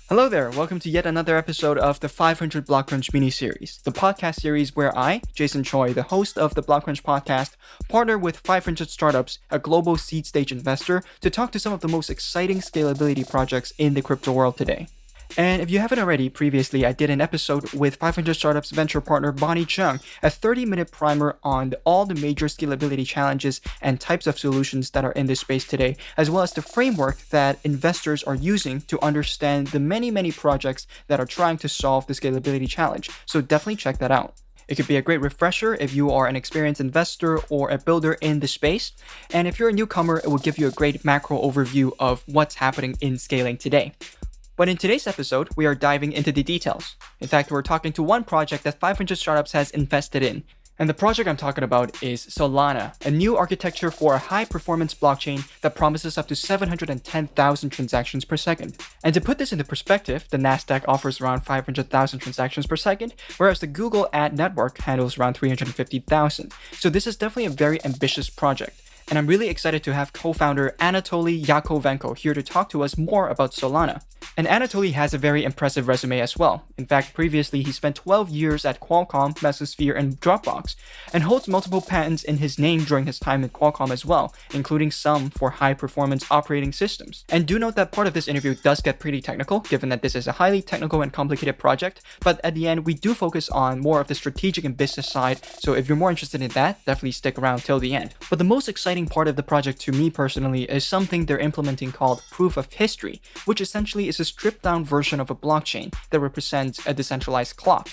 Hello there, welcome to yet another episode of the 500 Block Crunch mini-series, the podcast series where I, Jason Choi, the host of the Block Crunch podcast, partner with 500 Startups, a global seed stage investor, to talk to some of the most exciting scalability projects in the crypto world today. And if you haven't already, previously I did an episode with 500 Startups venture partner Bonnie Chung, a 30-minute primer on all the major scalability challenges and types of solutions that are in this space today, as well as the framework that investors are using to understand the many projects that are trying to solve the scalability challenge. So definitely check that out. It could be a great refresher if you are an experienced investor or a builder in the space. And if you're a newcomer, it will give you a great macro overview of what's happening in scaling today. But in today's episode, we are diving into the details. In fact, we're talking to one project that 500 Startups has invested in. And the project I'm talking about is Solana, a new architecture for a high-performance blockchain that promises up to 710,000 transactions per second. And to put this into perspective, the Nasdaq offers around 500,000 transactions per second, whereas the Google ad network handles around 350,000. So this is definitely a very ambitious project. And I'm really excited to have co-founder Anatoly Yakovenko here to talk to us more about Solana. And Anatoly has a very impressive resume as well. In fact, previously he spent 12 years at Qualcomm, Mesosphere, and Dropbox, and holds multiple patents in his name during his time at Qualcomm as well, including some for high-performance operating systems. And do note that part of this interview does get pretty technical, given that this is a highly technical and complicated project, but at the end we do focus on more of the strategic and business side, so if you're more interested in that, definitely stick around till the end. But the most exciting part of the project to me personally is something they're implementing called proof of history, which essentially is a stripped down version of a blockchain that represents a decentralized clock.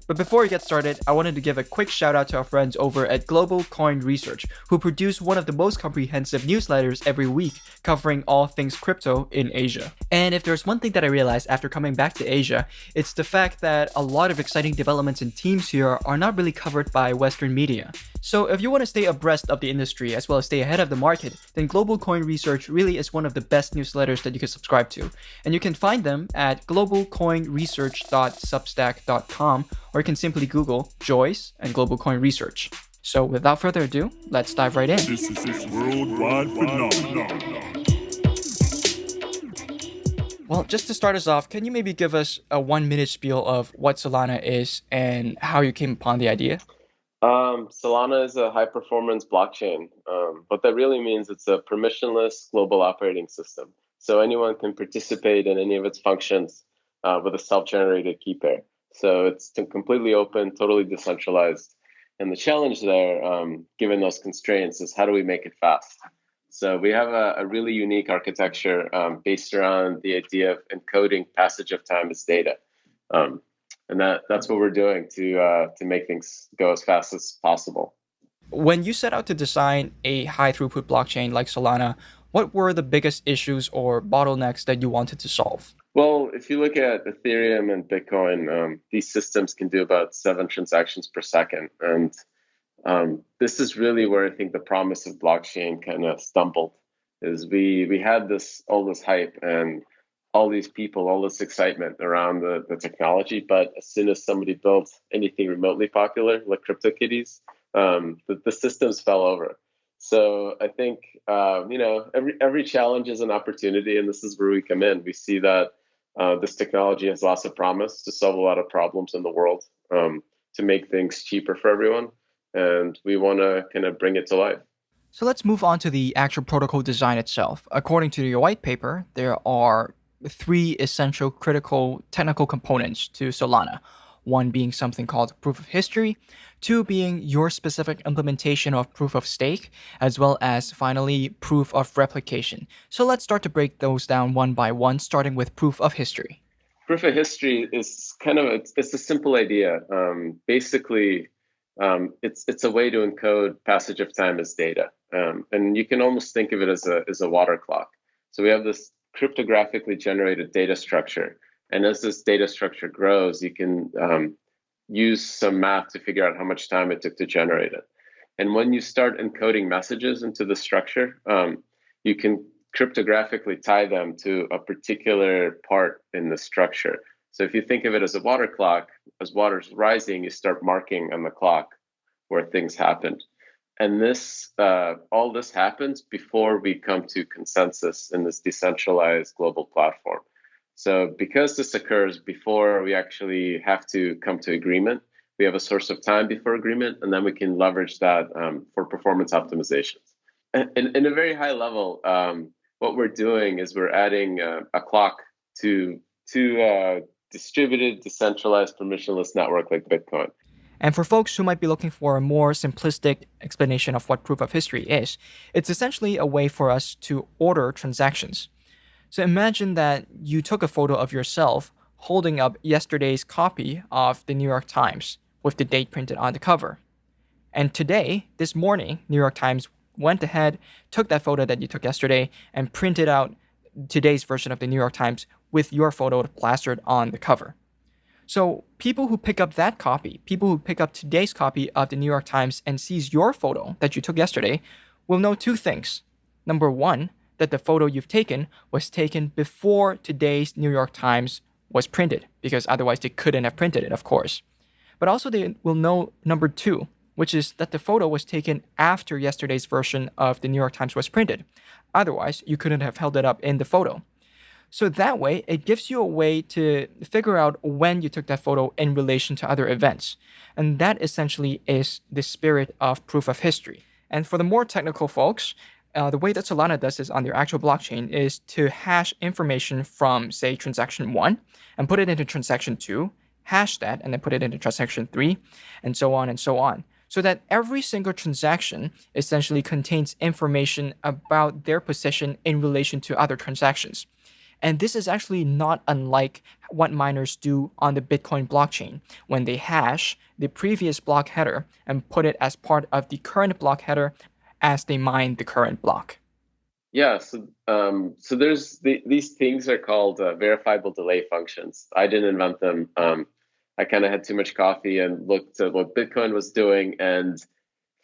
But before we get started, I wanted to give a quick shout out to our friends over at Global Coin Research, who produce one of the most comprehensive newsletters every week covering all things crypto in Asia. And if there's one thing that I realized after coming back to Asia, it's the fact that a lot of exciting developments and teams here are not really covered by Western media. So if you want to stay abreast of the industry as well as stay ahead of the market, then Global Coin Research really is one of the best newsletters that you can subscribe to. And you can find them at globalcoinresearch.substack.com, or you can simply Google Joyce and Global Coin Research. So without further ado, let's dive right in. This is a worldwide phenomenon. Well, just to start us off, can you maybe give us a 1-minute spiel of what Solana is and how you came upon the idea? Solana is a high-performance blockchain. What that really means, it's a permissionless global operating system. So anyone can participate in any of its functions with a self-generated key pair. So it's completely open, totally decentralized. And the challenge there, given those constraints, is how do we make it fast? So we have a really unique architecture based around the idea of encoding passage of time as data. And that's what we're doing to make things go as fast as possible. When you set out to design a high throughput blockchain like Solana, what were the biggest issues or bottlenecks that you wanted to solve? Well, if you look at Ethereum and Bitcoin, these systems can do about 7 transactions per second. And this is really where I think the promise of blockchain kind of stumbled, is we had all this hype and all these people, all this excitement around the technology. But as soon as somebody built anything remotely popular, like CryptoKitties, the systems fell over. So I think, every challenge is an opportunity, and this is where we come in. We see that this technology has lots of promise to solve a lot of problems in the world, to make things cheaper for everyone. And we want to kind of bring it to life. So let's move on to the actual protocol design itself. According to your white paper, there are 3 essential critical technical components to Solana. 1 being something called proof of history, 2 being your specific implementation of proof of stake, as well as finally proof of replication. So let's start to break those down one by one, starting with proof of history. Proof of history is it's a simple idea. Basically, it's a way to encode passage of time as data, and you can almost think of it as a water clock. So we have this cryptographically generated data structure. And as this data structure grows, you can use some math to figure out how much time it took to generate it. And when you start encoding messages into the structure, you can cryptographically tie them to a particular part in the structure. So if you think of it as a water clock, as water's rising, you start marking on the clock where things happened. And all this happens before we come to consensus in this decentralized global platform. So because this occurs before we actually have to come to agreement, we have a source of time before agreement, and then we can leverage that for performance optimizations. In a very high level, what we're doing is we're adding a clock to distributed, decentralized, permissionless network like Bitcoin. And for folks who might be looking for a more simplistic explanation of what proof of history is, it's essentially a way for us to order transactions. So imagine that you took a photo of yourself holding up yesterday's copy of the New York Times with the date printed on the cover. And today, this morning, New York Times went ahead, took that photo that you took yesterday, and printed out today's version of the New York Times with your photo plastered on the cover. So people who pick up that copy, people who pick up today's copy of the New York Times and sees your photo that you took yesterday, will know two things. Number one, that the photo you've taken was taken before today's New York Times was printed, because otherwise they couldn't have printed it, of course. But also they will know number two, which is that the photo was taken after yesterday's version of the New York Times was printed. Otherwise, you couldn't have held it up in the photo. So that way, it gives you a way to figure out when you took that photo in relation to other events. And that essentially is the spirit of proof of history. And for the more technical folks, the way that Solana does this on their actual blockchain is to hash information from, say, transaction 1 and put it into transaction 2, hash that, and then put it into transaction 3, and so on and so on. So that every single transaction essentially contains information about their position in relation to other transactions. And this is actually not unlike what miners do on the Bitcoin blockchain when they hash the previous block header and put it as part of the current block header as they mine the current block. Yeah, so there's these things are called verifiable delay functions. I didn't invent them. I kind of had too much coffee and looked at what Bitcoin was doing and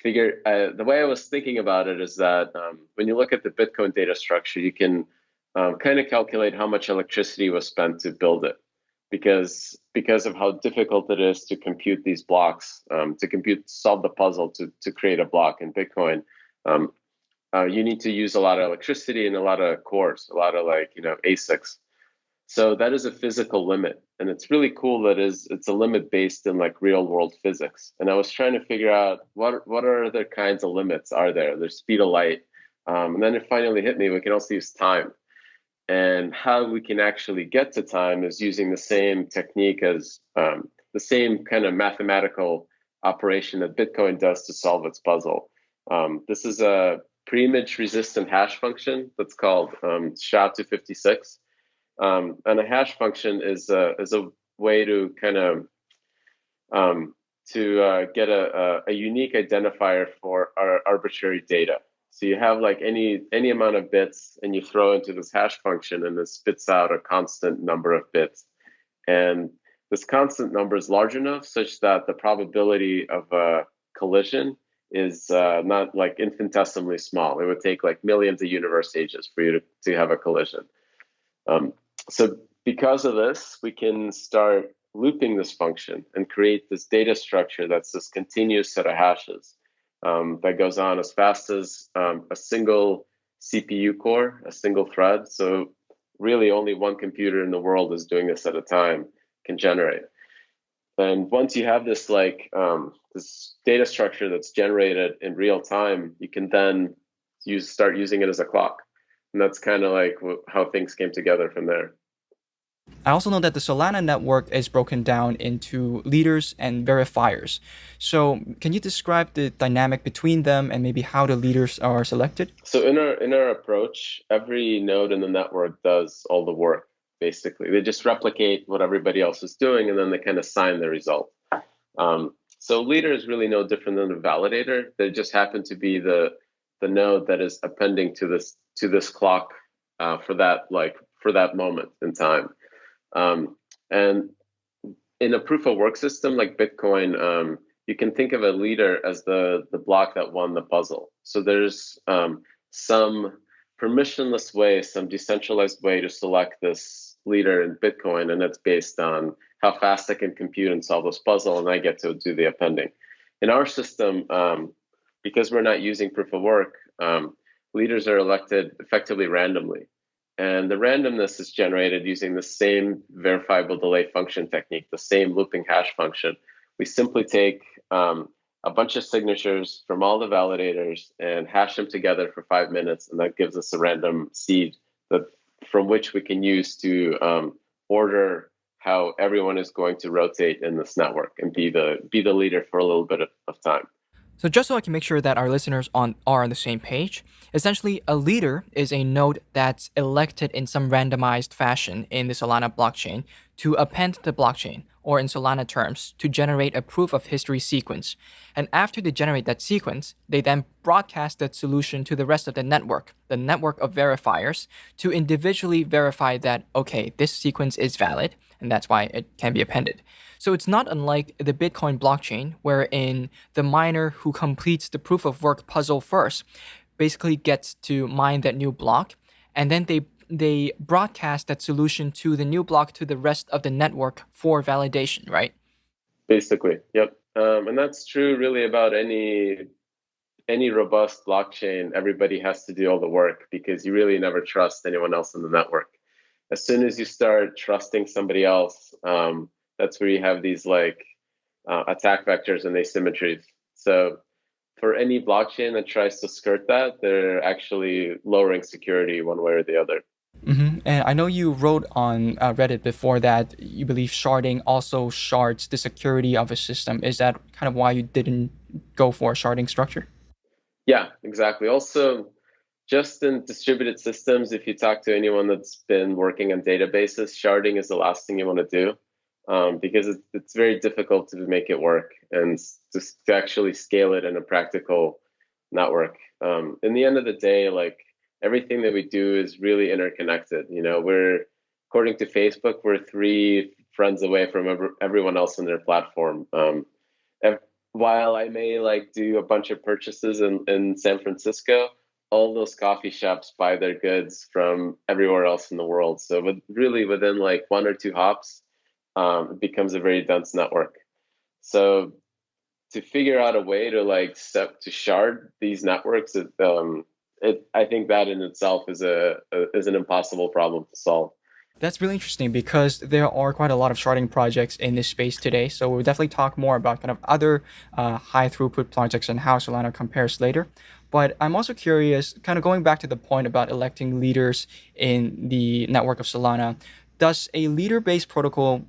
figured the way I was thinking about it is that when you look at the Bitcoin data structure, you can kind of calculate how much electricity was spent to build it, because of how difficult it is to compute these blocks, solve the puzzle to create a block in Bitcoin. You need to use a lot of electricity and a lot of cores, a lot of ASICs. So that is a physical limit, and it's really cool that it's a limit based in real world physics. And I was trying to figure out what other kinds of limits are there. There's speed of light, and then it finally hit me. We can also use time. And how we can actually get to time is using the same technique as the same kind of mathematical operation that Bitcoin does to solve its puzzle. This is a pre-image resistant hash function that's called SHA-256. And a hash function is a way to kind of get a unique identifier for our arbitrary data. So you have any amount of bits and you throw into this hash function and it spits out a constant number of bits. And this constant number is large enough such that the probability of a collision is not infinitesimally small. It would take millions of universe ages for you to have a collision. So because of this, we can start looping this function and create this data structure that's this continuous set of hashes. That goes on as fast as a single CPU core, a single thread. So really only one computer in the world is doing this at a time can generate. And once you have this this data structure that's generated in real time, you can then start using it as a clock. And that's kind of how things came together from there. I also know that the Solana network is broken down into leaders and verifiers. So can you describe the dynamic between them and maybe how the leaders are selected? So in our approach, every node in the network does all the work, basically. They just replicate what everybody else is doing, and then they kind of sign the result. So leader is really no different than a validator. They just happen to be the node that is appending to this clock for that moment in time. And in a proof of work system like Bitcoin, you can think of a leader as the block that won the puzzle. So there's some permissionless way, some decentralized way to select this leader in Bitcoin, and it's based on how fast I can compute and solve this puzzle, and I get to do the appending. In our system, because we're not using proof of work, leaders are elected effectively randomly. And the randomness is generated using the same verifiable delay function technique, the same looping hash function. We simply take a bunch of signatures from all the validators and hash them together for 5 minutes, and that gives us a random seed from which we can use to order how everyone is going to rotate in this network and be the leader for a little bit of time. So just so I can make sure that our listeners are on the same page, essentially a leader is a node that's elected in some randomized fashion in the Solana blockchain to append to the blockchain, or in Solana terms, to generate a proof of history sequence. And after they generate that sequence, they then broadcast that solution to the rest of the network of verifiers, to individually verify that, okay, this sequence is valid, and that's why it can be appended. So it's not unlike the Bitcoin blockchain, wherein the miner who completes the proof of work puzzle first basically gets to mine that new block, and then they broadcast that solution to the new block to the rest of the network for validation, right? Basically, yep. And that's true really about any robust blockchain. Everybody has to do all the work because you really never trust anyone else in the network. As soon as you start trusting somebody else, that's where you have these attack vectors and asymmetries. So for any blockchain that tries to skirt that, they're actually lowering security one way or the other. Mm-hmm. And I know you wrote on Reddit before that you believe sharding also shards the security of a system. Is that kind of why you didn't go for a sharding structure? Yeah, exactly. Also, just in distributed systems, if you talk to anyone that's been working on databases, sharding is the last thing you want to do. Because it's very difficult to make it work and to actually scale it in a practical network. In the end of the day, everything that we do is really interconnected. According to Facebook, we're 3 friends away from everyone else on their platform. While I may do a bunch of purchases in San Francisco, all those coffee shops buy their goods from everywhere else in the world. So within 1 or 2 hops, it becomes a very dense network. So to figure out a way to shard these networks, I think that in itself is an impossible problem to solve. That's really interesting because there are quite a lot of sharding projects in this space today. So we'll definitely talk more about kind of other high throughput projects and how Solana compares later. But I'm also curious, kind of going back to the point about electing leaders in the network of Solana, does a leader-based protocol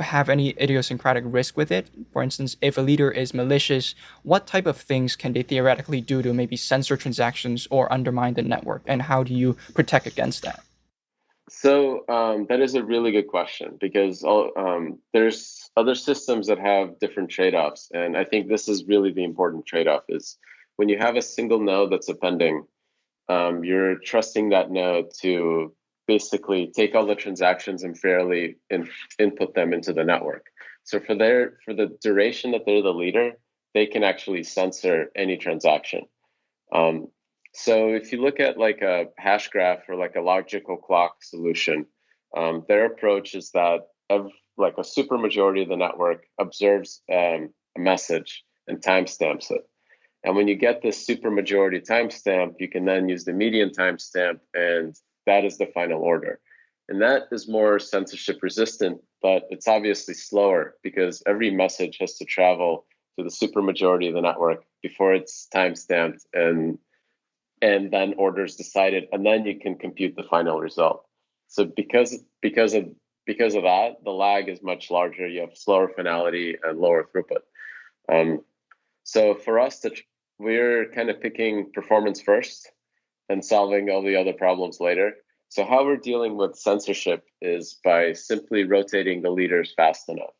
have any idiosyncratic risk with it? For instance, if a leader is malicious, what type of things can they theoretically do to maybe censor transactions or undermine the network? And how do you protect against that? So that is a really good question because there's other systems that have different trade-offs. And I think this is really the important trade-off is when you have a single node that's appending, you're trusting that node to basically take all the transactions and fairly input them into the network. So for the duration that they're the leader, they can actually censor any transaction. So if you look at a hash graph or a logical clock solution, their approach is that a super majority of the network observes a message and timestamps it. And when you get this super majority timestamp, you can then use the median timestamp, and that is the final order. And that is more censorship resistant, but it's obviously slower because every message has to travel to the super majority of the network before it's timestamped and then orders decided, and then you can compute the final result. So because of that, the lag is much larger. You have slower finality and lower throughput. So for us, we're kind of picking performance first and solving all the other problems later. So how we're dealing with censorship is by simply rotating the leaders fast enough.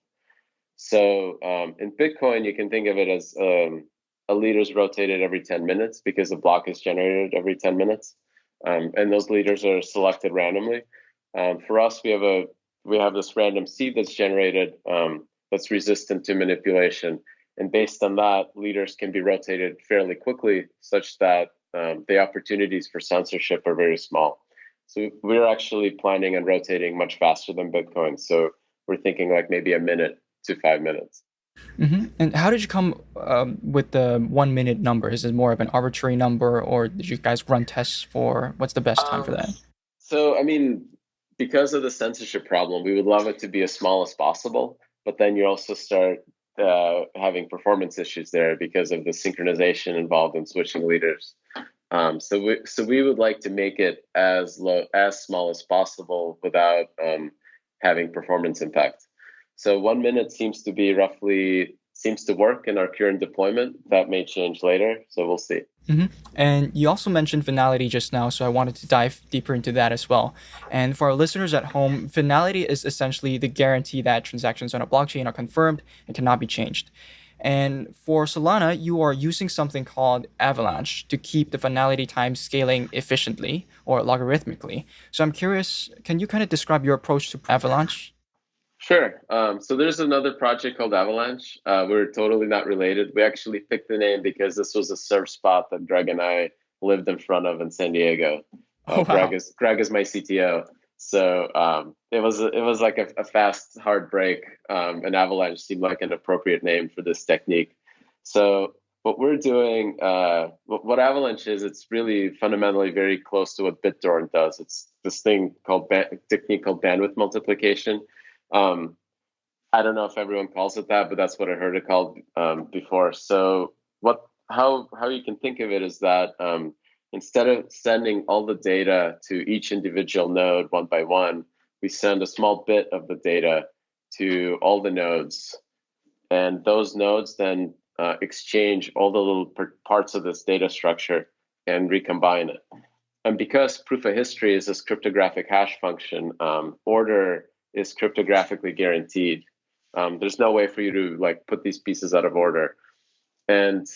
So in Bitcoin, you can think of it as a leader is rotated every 10 minutes because the block is generated every 10 minutes. And those leaders are selected randomly. For us, we have this random seed that's generated that's resistant to manipulation. And based on that, leaders can be rotated fairly quickly such that the opportunities for censorship are very small. So we're actually planning on rotating much faster than Bitcoin. So we're thinking maybe a minute to 5 minutes. Mm-hmm. And how did you come with the 1 minute number? Is it more of an arbitrary number, or did you guys run tests for what's the best time for that? So, I mean, because of the censorship problem, we would love it to be as small as possible, but then you also start having performance issues there because of the synchronization involved in switching leaders. So we would like to make it as small as possible without having performance impact. So 1 minute seems to work in our current deployment. That may change later, so we'll see. And you also mentioned finality just now, so I wanted to dive deeper into that as well. And for our listeners at home, finality is essentially the guarantee that transactions on a blockchain are confirmed and cannot be changed. And for Solana, you are using something called Avalanche to keep the finality time scaling efficiently or logarithmically. So I'm curious, can you kind of describe your approach to Avalanche? Sure. So there's another project called Avalanche. We're totally not related. We actually picked the name because this was a surf spot that Greg and I lived in front of in San Diego. Oh, Greg wow. is my CTO. So it was like a fast, hard break. And Avalanche seemed like an appropriate name for this technique. So what we're doing, what Avalanche is, it's really fundamentally very close to what BitTorrent does. It's this technique called bandwidth multiplication. Um, I don't know if everyone calls it that, but that's what I heard it called before. So how you can think of it is that instead of sending all the data to each individual node one by one, we send a small bit of the data to all the nodes, and those nodes then exchange all the little parts of this data structure and recombine it. And because proof of history is this cryptographic hash function, order is cryptographically guaranteed. There's no way for you to like put these pieces out of order. And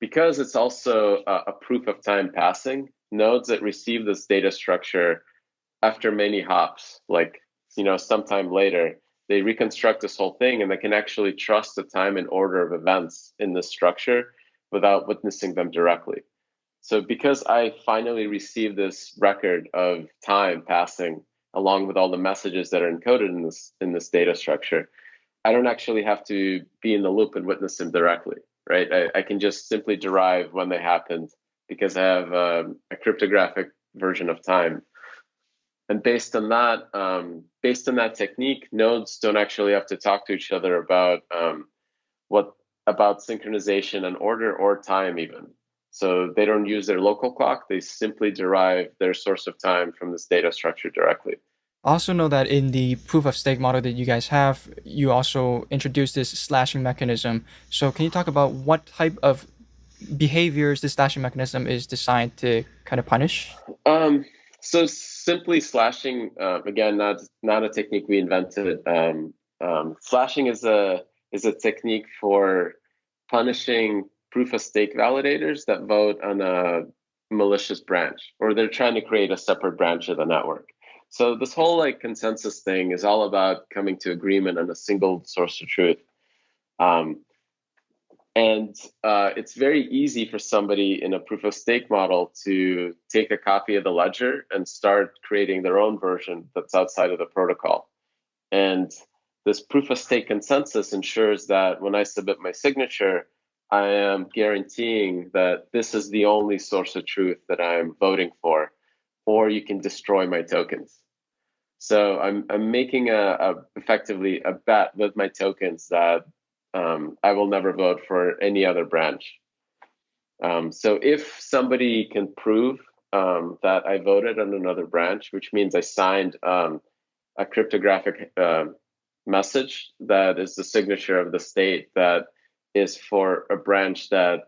because it's also a proof of time passing, nodes that receive this data structure after many hops, like sometime later, they reconstruct this whole thing and they can actually trust the time and order of events in this structure without witnessing them directly. So because I finally received this record of time passing along with all the messages that are encoded in this data structure, I don't actually have to be in the loop and witness them directly, right? I can just simply derive when they happened because I have a cryptographic version of time. And based on that technique, nodes don't actually have to talk to each other what about synchronization and order or time even. So they don't use their local clock. They simply derive their source of time from this data structure directly. I also know that in the proof of stake model that you guys have, you also introduced this slashing mechanism. So can you talk about what type of behaviors this slashing mechanism is designed to kind of punish? So simply slashing, again, not a technique we invented. Slashing is a technique for punishing proof of stake validators that vote on a malicious branch, or they're trying to create a separate branch of the network. So this whole like consensus thing is all about coming to agreement on a single source of truth. And it's very easy for somebody in a proof of stake model to take a copy of the ledger and start creating their own version that's outside of the protocol. And this proof of stake consensus ensures that when I submit my signature, I am guaranteeing that this is the only source of truth that I'm voting for, or you can destroy my tokens. So I'm making effectively a bet with my tokens that I will never vote for any other branch. So if somebody can prove that I voted on another branch, which means I signed a cryptographic message that is the signature of the state that is for a branch that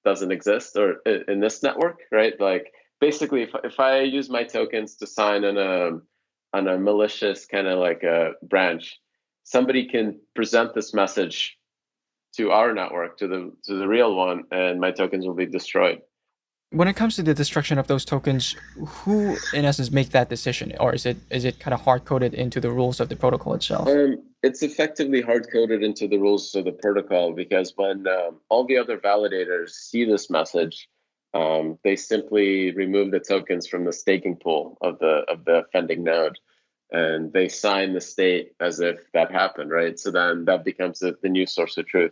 doesn't exist or in this network, right? Like basically, if I use my tokens to sign on a malicious kind of like a branch, somebody can present this message to our network, to the real one, and my tokens will be destroyed. When it comes to the destruction of those tokens, who in essence make that decision, or is it kind of hard coded into the rules of the protocol itself? It's effectively hard coded into the rules of the protocol because when all the other validators see this message, they simply remove the tokens from the staking pool of the offending node, and they sign the state as if that happened, right? So then that becomes the new source of truth.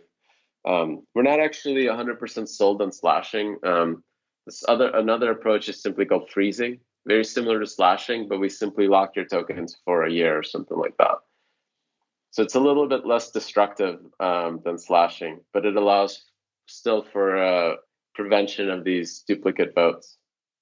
We're not actually 100% sold on slashing. Another approach is simply called freezing, very similar to slashing, but we simply lock your tokens for a year or something like that. So it's a little bit less destructive than slashing, but it allows still for prevention of these duplicate votes.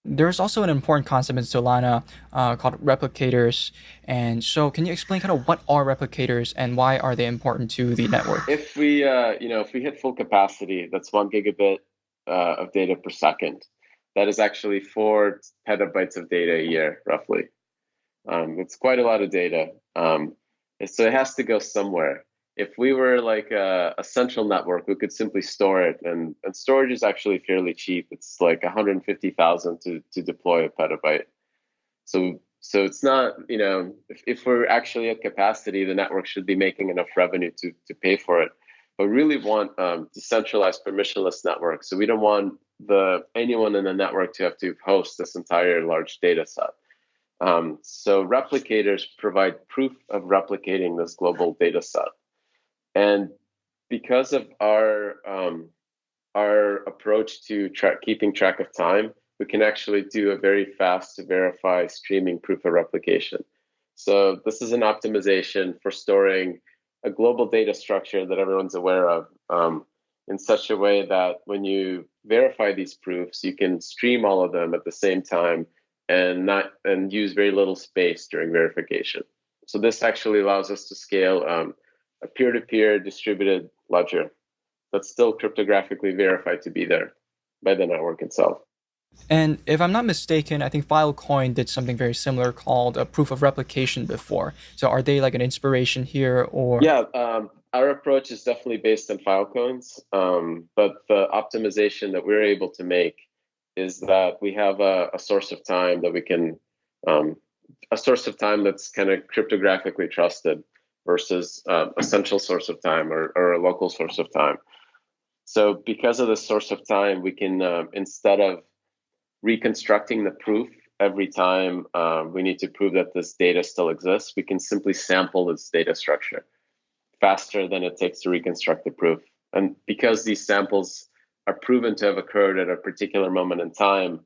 There's also an important concept in Solana called replicators. And so can you explain kind of what are replicators and why are they important to the network? If we, if we hit full capacity, that's 1 gigabit of data per second. That is actually 4 petabytes of data a year, roughly. It's quite a lot of data. So it has to go somewhere. If we were like a central network, we could simply store it, and storage is actually fairly cheap. It's like 150,000 to deploy a petabyte. So it's not, if we're actually at capacity, the network should be making enough revenue to pay for it. But we really want decentralized permissionless networks. So we don't want anyone in the network to have to host this entire large data set. So replicators provide proof of replicating this global data set. And because of our approach to keeping track of time, we can actually do a very fast to verify streaming proof of replication. So this is an optimization for storing a global data structure that everyone's aware of in such a way that when you verify these proofs, you can stream all of them at the same time and use very little space during verification. So this actually allows us to scale a peer-to-peer distributed ledger that's still cryptographically verified to be there by the network itself. And if I'm not mistaken, I think Filecoin did something very similar called a proof of replication before. So are they like an inspiration here, or? Yeah, our approach is definitely based on Filecoins, but the optimization that we're able to make is that we have a source of time that we can, a source of time that's kind of cryptographically trusted versus a central source of time or a local source of time. So because of the source of time, we can, instead of reconstructing the proof every time we need to prove that this data still exists, we can simply sample this data structure faster than it takes to reconstruct the proof. And because these samples are proven to have occurred at a particular moment in time,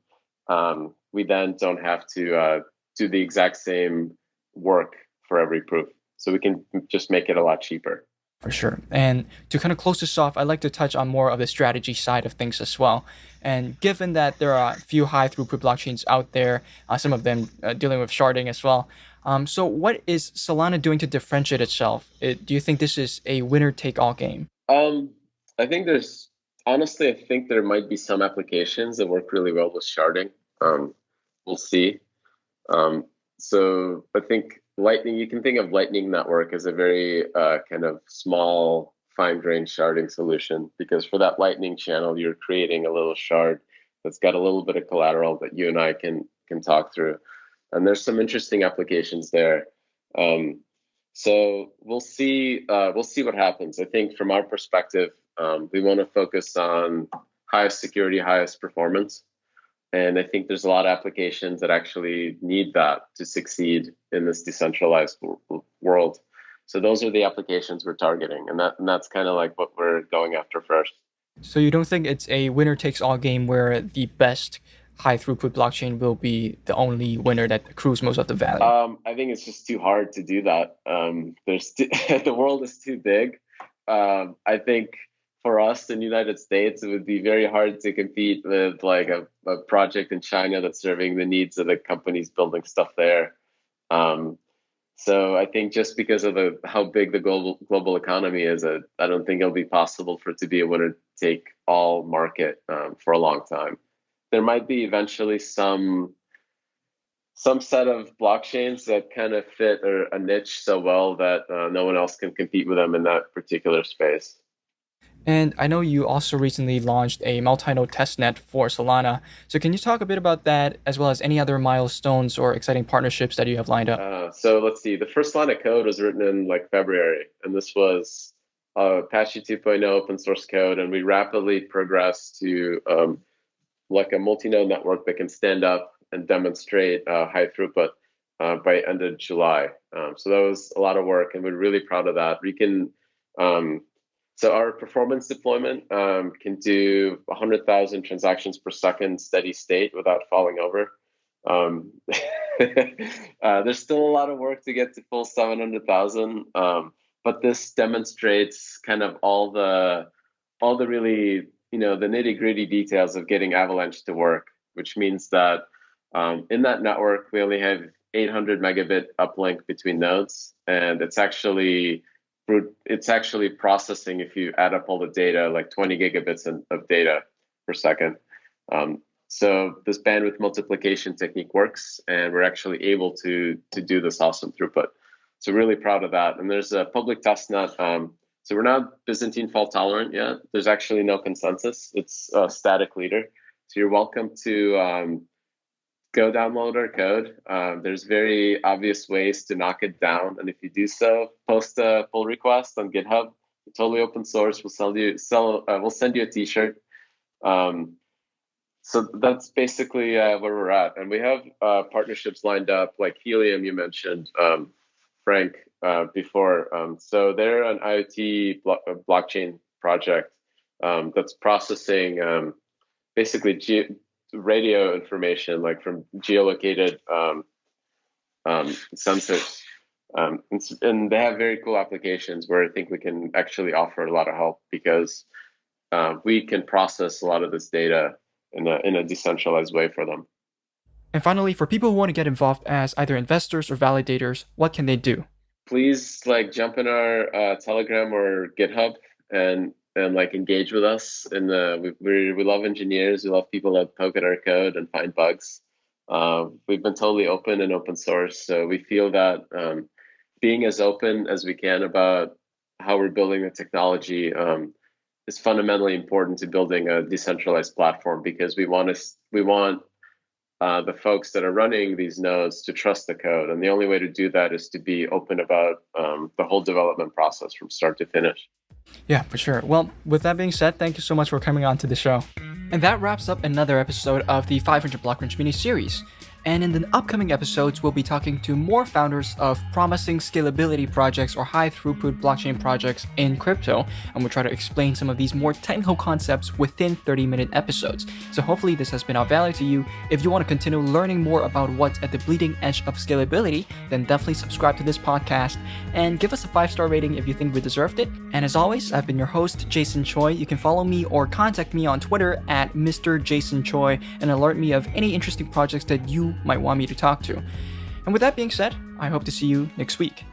we then don't have to do the exact same work for every proof. So we can just make it a lot cheaper. For sure. And to kind of close this off, I'd like to touch on more of the strategy side of things as well. And given that there are a few high throughput blockchains out there, some of them dealing with sharding as well. So what is Solana doing to differentiate itself? Do you think this is a winner take all game? I think honestly, I think there might be some applications that work really well with sharding. We'll see. So I think Lightning, you can think of Lightning Network as a very kind of small, fine-grained sharding solution, because for that Lightning channel, you're creating a little shard that's got a little bit of collateral that you and I can talk through. And there's some interesting applications there. So we'll see what happens. I think from our perspective, we want to focus on highest security, highest performance. And I think there's a lot of applications that actually need that to succeed in this decentralized world. So those are the applications we're targeting, and that's kind of like what we're going after first. So you don't think it's a winner takes all game where the best high throughput blockchain will be the only winner that accrues most of the value? I think it's just too hard to do that. The world is too big. I think for us in the United States, it would be very hard to compete with like a project in China that's serving the needs of the companies building stuff there. So I think just because of how big the global economy is, I don't think it'll be possible for it to be a winner-take-all market for a long time. There might be eventually some set of blockchains that kind of fit a niche so well that no one else can compete with them in that particular space. And I know you also recently launched a multi-node testnet for Solana. So can you talk a bit about that, as well as any other milestones or exciting partnerships that you have lined up? So let's see. The first line of code was written in like February, and this was Apache 2.0 open source code, and we rapidly progressed to like a multi-node network that can stand up and demonstrate high throughput by end of July. So that was a lot of work, and we're really proud of that. We can So our performance deployment can do 100,000 transactions per second steady state without falling over. Um, there's still a lot of work to get to full 700,000, but this demonstrates kind of all the really, the nitty gritty details of getting Avalanche to work, which means that in that network we only have 800 megabit uplink between nodes, and it's actually processing, if you add up all the data, like 20 gigabits of data per second. So this bandwidth multiplication technique works, and we're actually able to do this awesome throughput. So really proud of that. And there's a public testnet. So we're not Byzantine fault tolerant yet. There's actually no consensus. It's a static leader. So you're welcome to go download our code. There's very obvious ways to knock it down. And if you do so, post a pull request on GitHub. It's totally open source. We'll send you a t-shirt. So that's basically where we're at. And we have partnerships lined up, like Helium, you mentioned, Frank, before. So they're an IoT blockchain project that's processing basically radio information, like from geolocated sensors. And they have very cool applications where I think we can actually offer a lot of help, because we can process a lot of this data in a decentralized way for them. And finally, for people who want to get involved as either investors or validators, what can they do? Please jump in our Telegram or GitHub and engage with us. And we love engineers. We love people that poke at our code and find bugs. We've been totally open and open source. So we feel that being as open as we can about how we're building the technology is fundamentally important to building a decentralized platform, because we want the folks that are running these nodes to trust the code. And the only way to do that is to be open about the whole development process from start to finish. Yeah, for sure. Well, with that being said, thank you so much for coming on to the show. And that wraps up another episode of the 500 Block Crunch mini-series. And in the upcoming episodes, we'll be talking to more founders of promising scalability projects or high throughput blockchain projects in crypto, and we'll try to explain some of these more technical concepts within 30-minute episodes. So hopefully this has been of value to you. If you want to continue learning more about what's at the bleeding edge of scalability, then definitely subscribe to this podcast and give us a 5-star rating if you think we deserved it. And as always, I've been your host, Jason Choi. You can follow me or contact me on Twitter at Mr. Jason Choi and alert me of any interesting projects that you might want me to talk to. And with that being said, I hope to see you next week.